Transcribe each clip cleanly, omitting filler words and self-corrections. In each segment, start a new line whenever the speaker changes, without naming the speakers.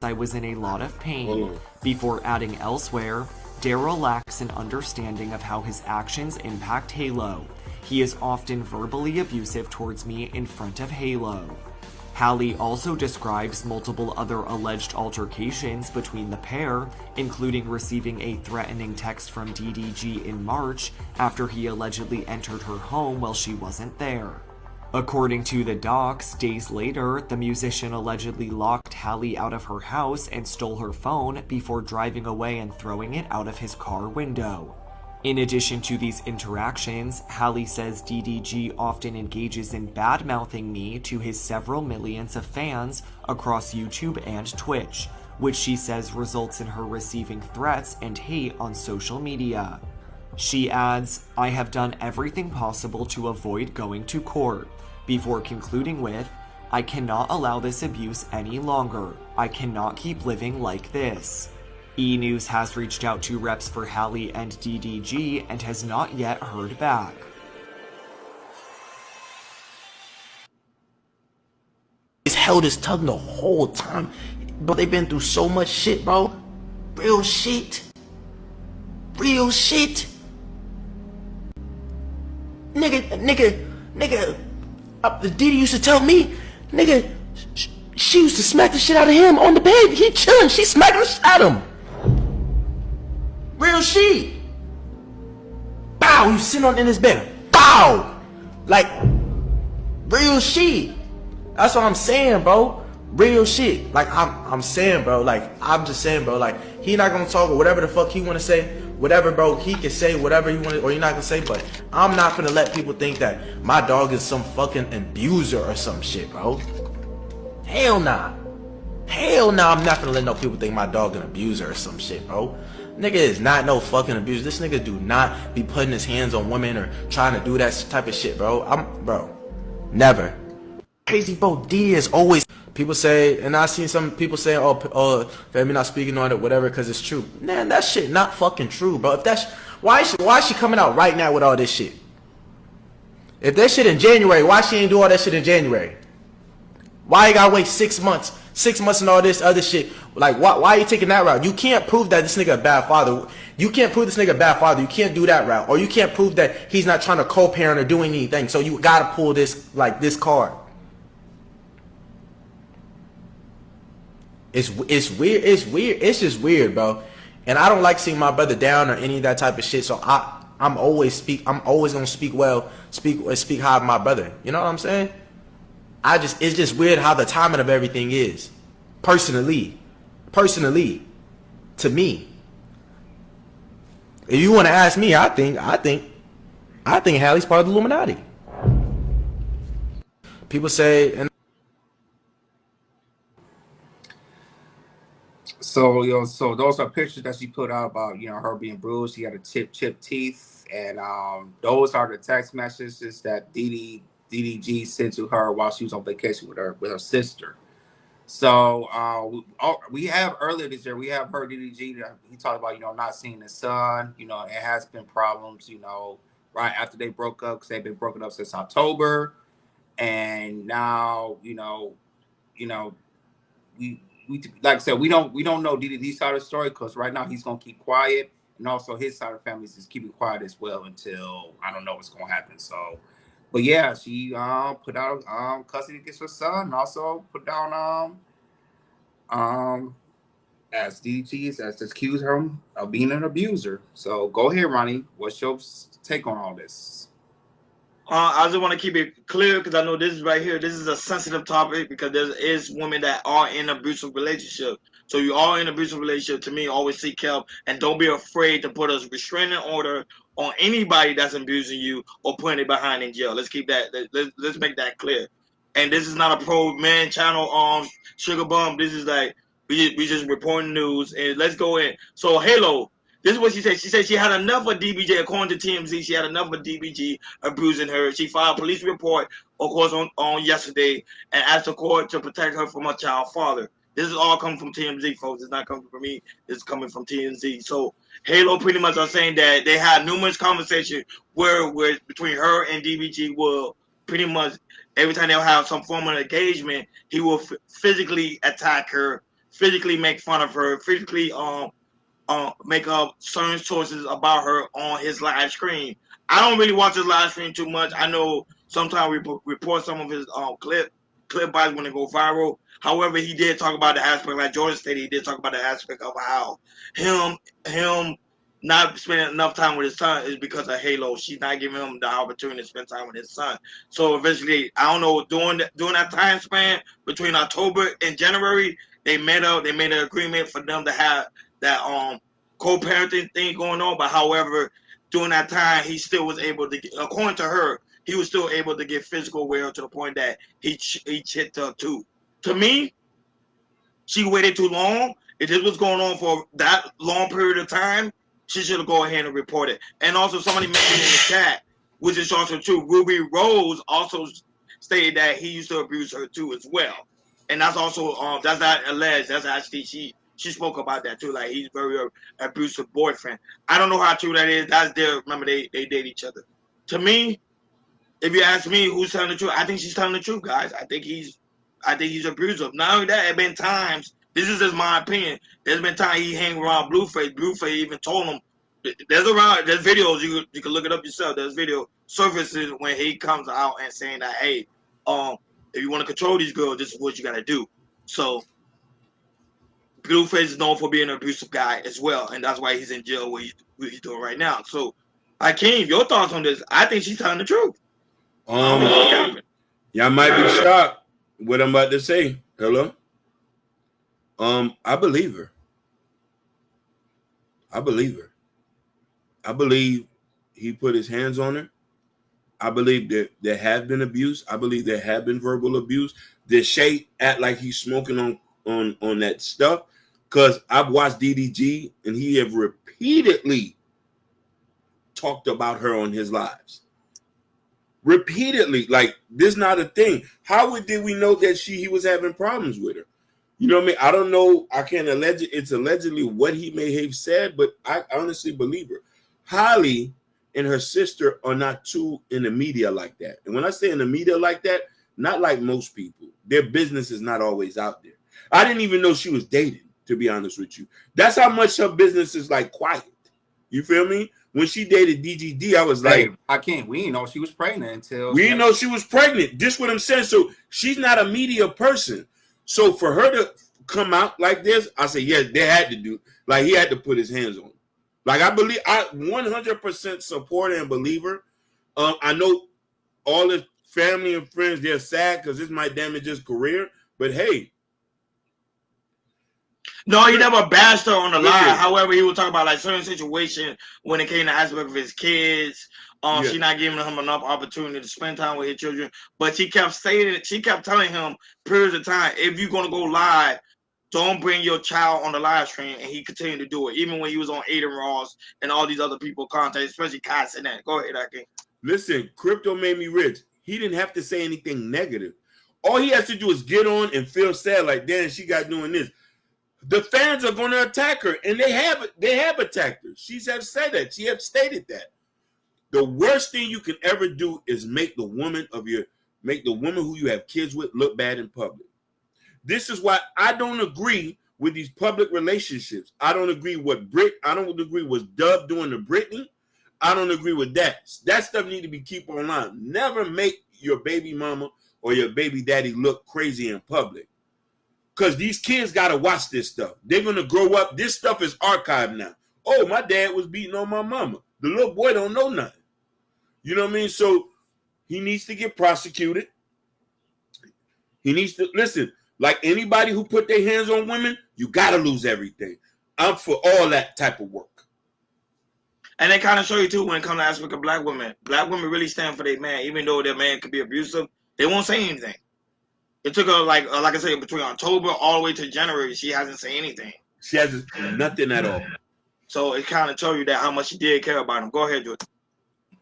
I was in a lot of pain, before adding elsewhere, Daryl lacks an understanding of how his actions impact Halo. He is often verbally abusive towards me in front of Halo. Halle also describes multiple other alleged altercations between the pair, including receiving a threatening text from DDG in March after he allegedly entered her home while she wasn't there. According to the docs, days later, the musician allegedly locked Halle out of her house and stole her phone before driving away and throwing it out of his car window. In addition to these interactions, Halle says DDG often engages in bad-mouthing me to his several millions of fans across YouTube and Twitch, which she says results in her receiving threats and hate on social media. She adds, "I have done everything possible to avoid going to court," before concluding with, "I cannot allow this abuse any longer. I cannot keep living like this." E! News has reached out to reps for Halle and DDG and has not yet heard back.
He's held his tongue the whole time. Bro, they've been through so much shit, bro. Real shit. Real shit. Nigga, Didi used to tell me, nigga, she used to smack the shit out of him on the bed. He chilling, she smacking the shit out of him. Real shit. Bow, you sitting on in his bed. Bow. Like, real shit. That's what I'm saying, bro. Real shit. Like, I'm saying, bro. Like, I'm just saying, bro. Like, he not gonna talk or whatever the fuck he wanna say. Whatever, bro. He can say whatever he wanna, or he not gonna say. But I'm not gonna let people think that my dog is some fucking abuser or some shit, bro. Hell nah. Hell nah. I'm not gonna let no people think my dog an abuser or some shit, bro. Nigga is not no fucking abuser. This nigga do not be putting his hands on women or trying to do that type of shit, bro. Bro. Never. Crazy, bro. D is always. People say, and I seen some people saying, oh, Femi not speaking on it, whatever, because it's true. Man, that shit not fucking true, bro. If that's why is she coming out right now with all this shit? If that shit in January, why she ain't do all that shit in January? Why you gotta wait 6 months? 6 months and all this other shit. Like, why are you taking that route? You can't prove that this nigga a bad father. You can't prove this nigga a bad father. You can't do that route. Or you can't prove that he's not trying to co-parent or do anything. So you gotta pull this, like, this card. It's weird. It's just weird, bro. And I don't like seeing my brother down or any of that type of shit. So I'm always gonna speak well, speak high of my brother. You know what I'm saying? It's just weird how the timing of everything is. Personally, to me. If you want to ask me, I think Halle's part of the Illuminati. People say, and
so those are pictures that she put out about, her being bruised. She had a chipped teeth, and those are the text messages that DDG sent to her while she was on vacation with her sister. So we have earlier this year, we have heard DDG. He talked about not seeing his son. It has been problems. Right after they broke up, because they've been broken up since October, and now we like I said, we don't know DDG's side of the story, because right now he's gonna keep quiet, and also his side of the family is keeping quiet as well until I don't know what's gonna happen. So, but yeah, she put out custody against her son, and also put down as DDG as accused her of being an abuser. So go ahead, Ronnie. What's your take on all this?
I just want to keep it clear, because I know this is right here. This is a sensitive topic, because there is women that are in abusive relationship. So you are in an abusive relationship, to me, always seek help, and don't be afraid to put a restraining order on anybody that's abusing you or putting it behind in jail. Let's keep that. Let's make that clear. And this is not a pro man channel, Sugar Bum. This is like we just reporting news, and let's go in. So Halo. This is what she said. She said she had enough of DBG. According to TMZ, she had enough of DBG abusing her. She filed a police report, of course, on yesterday, and asked the court to protect her from her child father. This is all coming from TMZ, folks. It's not coming from me. It's coming from TMZ. So Halo pretty much are saying that they had numerous conversations where between her and DBG will pretty much every time they'll have some form of engagement, he will physically attack her, physically make fun of her, physically make up certain choices about her on his live stream. I don't really watch his live stream too much. I know sometimes we report some of his clip bites when they go viral. However, he did talk about the aspect, like Jordan stated, he did talk about the aspect of how him not spending enough time with his son is because of Halo. She's not giving him the opportunity to spend time with his son. So eventually, I don't know, during that time span between October and January, they made an agreement for them to have that co-parenting thing going on. But however, during that time, he still was able to, according to her, he was still able to get physical with her to the point that he hit her too. To me, she waited too long. If this was going on for that long period of time, she should have gone ahead and report it. And also, somebody mentioned in the chat, which is also true, Ruby Rose also stated that he used to abuse her too as well. And that's also that's not alleged. That's actually she spoke about that too. Like, he's very abusive boyfriend. I don't know how true that is. That's their, remember they date each other. To me, if you ask me who's telling the truth, I think she's telling the truth, guys. I think he's abusive. Not only that, there have been times, this is just my opinion, there's been times he hang around Blueface. Blueface even told him, there's videos, you can look it up yourself, there's video surfaces when he comes out and saying that, hey, if you want to control these girls, this is what you got to do. So Blueface is known for being an abusive guy as well, and that's why he's in jail what he's doing right now. So, Hakeem, your thoughts on this? I think she's telling the truth.
Y'all might be shocked what I'm about to say. Hello? I believe her. I believe her. I believe he put his hands on her. I believe that there have been abuse. I believe there have been verbal abuse. Did Shay act like he's smoking on that stuff? Because I've watched DDG and he have repeatedly talked about her on his lives. Repeatedly, like, this is not a thing. How did we know that he was having problems with her? You know what I mean? I don't know. I can't allege it. It's allegedly what he may have said, but I honestly believe her. Halle and her sister are not too in the media like that. And when I say in the media like that, not like most people. Their business is not always out there. I didn't even know she was dating, to be honest with you. That's how much her business is like quiet. You feel me? When she dated DGD, I was like,
I can't. We didn't know she was pregnant until
we didn't know she was pregnant. This what I'm saying. So she's not a media person. So for her to come out like this, I say, yes, they had to do. Like, he had to put his hands on her. Like, I 100% support and believe her. I know all his family and friends, they're sad because this might damage his career. But hey.
No, he never bashed her on the line. However, he would talk about like certain situations when it came to aspect of his kids. She not giving him enough opportunity to spend time with his children. But she kept telling him periods of time, if you're gonna go live, don't bring your child on the live stream. And he continued to do it, even when he was on Aiden Ross and all these other people contact, especially Kai and that. Go ahead, Hakeem.
Listen, crypto made me rich. He didn't have to say anything negative. All he has to do is get on and feel sad, like, damn, she got doing this. The fans are going to attack her, and they have attacked her. She has said that. She has stated that. The worst thing you can ever do is make the woman who you have kids with look bad in public. This is why I don't agree with these public relationships. I don't agree with I don't agree with Dub doing the Britney. I don't agree with that. That stuff need to be kept online. Never make your baby mama or your baby daddy look crazy in public. Because these kids got to watch this stuff. They're going to grow up. This stuff is archived now. Oh, my dad was beating on my mama. The little boy don't know nothing. You know what I mean? So he needs to get prosecuted. He needs to, listen, like anybody who put their hands on women, you got to lose everything. I'm for all that type of work.
And they kind of show you, too, when it comes to aspect of black women. Black women really stand for their man. Even though their man could be abusive, they won't say anything. It took her, like I said, between October all the way to January, she hasn't said anything.
She hasn't nothing at all.
So it kind of shows you that how much she did care about him. Go ahead, Jordan.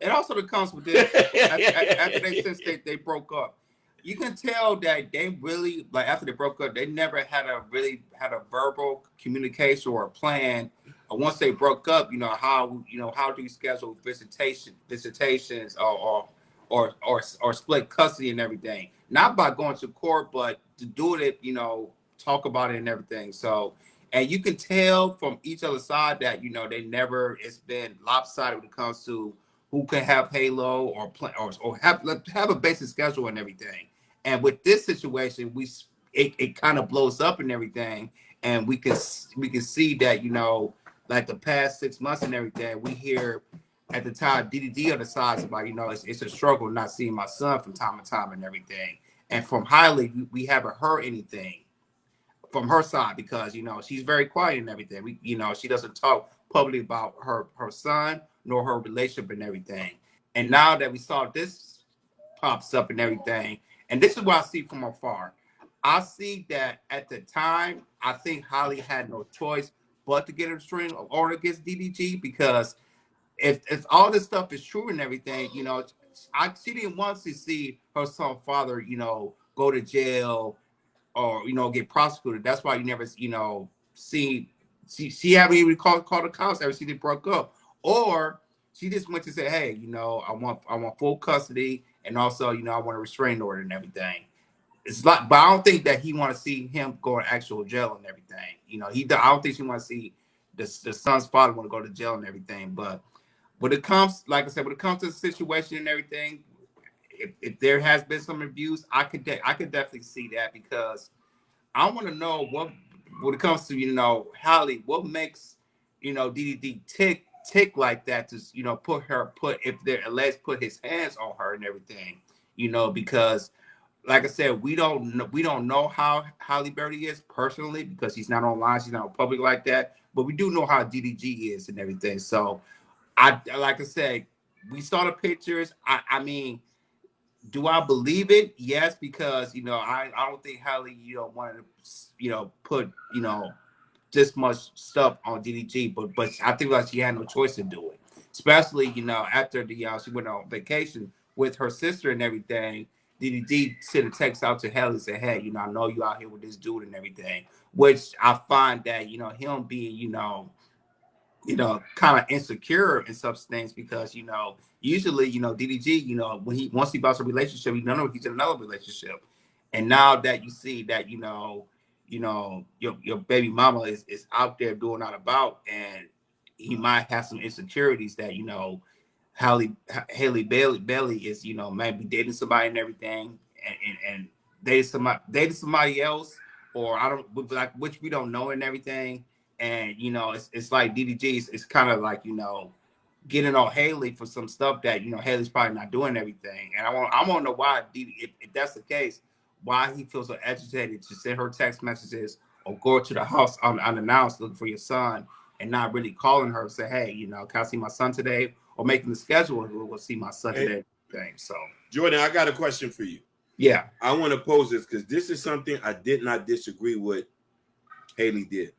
It also comes with this. Since they broke up, you can tell that they really, like, after they broke up, they never had a verbal communication or a plan. Once they broke up, how do you schedule visitations or split custody and everything? Not by going to court, but to do it, talk about it and everything. So, and you can tell from each other side that they never. It's been lopsided when it comes to who can have Halo or play or have a basic schedule and everything. And with this situation, it kind of blows up and everything, and we can see that like the past 6 months and everything, we hear at the time DDG on the sides about it's a struggle not seeing my son from time to time and everything. And from Halle, we haven't heard anything from her side because she's very quiet and everything. She doesn't talk publicly about her son nor her relationship and everything. And now that we saw this pops up and everything, and this is what I see from afar. I see that at the time, I think Halle had no choice but to get a restraining order against DDG because if all this stuff is true and everything, she didn't want to see her son father, go to jail or get prosecuted. That's why you never see she haven't even called the cops ever since they broke up, or she just went to say, hey, I want full custody, and also I want a restraining order and everything. It's like, but I don't think that he want to see him go to actual jail and everything. I don't think she want to see the son's father want to go to jail and everything. But when it comes, like I said, when it comes to the situation and everything, if there has been some abuse, I could definitely see that because I want to know when it comes to Halle, what makes DDD tick like that to put if they're alleged put his hands on her and everything, because like I said, we don't know how Halle Berry is personally because she's not online, she's not public like that, but we do know how DDG is and everything. So like I said, we saw the pictures. I mean, do I believe it? Yes, because I don't think Halle wanted to put this much stuff on DDG, but I think like she had no choice to do it, especially after she went on vacation with her sister and everything. DDG sent a text out to Halle and said, hey, I know you out here with this dude and everything, which I find that him being kind of insecure in such things because usually DDG when once he builds a relationship, he's in another relationship, and now that you see that your baby mama is out there doing all about, and he might have some insecurities that Halle Bailey is maybe dating somebody and everything, and dating somebody else, or I don't like which we don't know and everything. And it's like DDG is kind of like getting on Halle for some stuff that Haley's probably not doing everything. And I want to know why if that's the case, why he feels so agitated to send her text messages or go to the house unannounced looking for your son and not really calling her and say, hey, can I see my son today, or making the schedule and we'll see my son today. So
Jordan, I got a question for you.
Yeah,
I want to pose this because this is something I did not disagree with Halle did.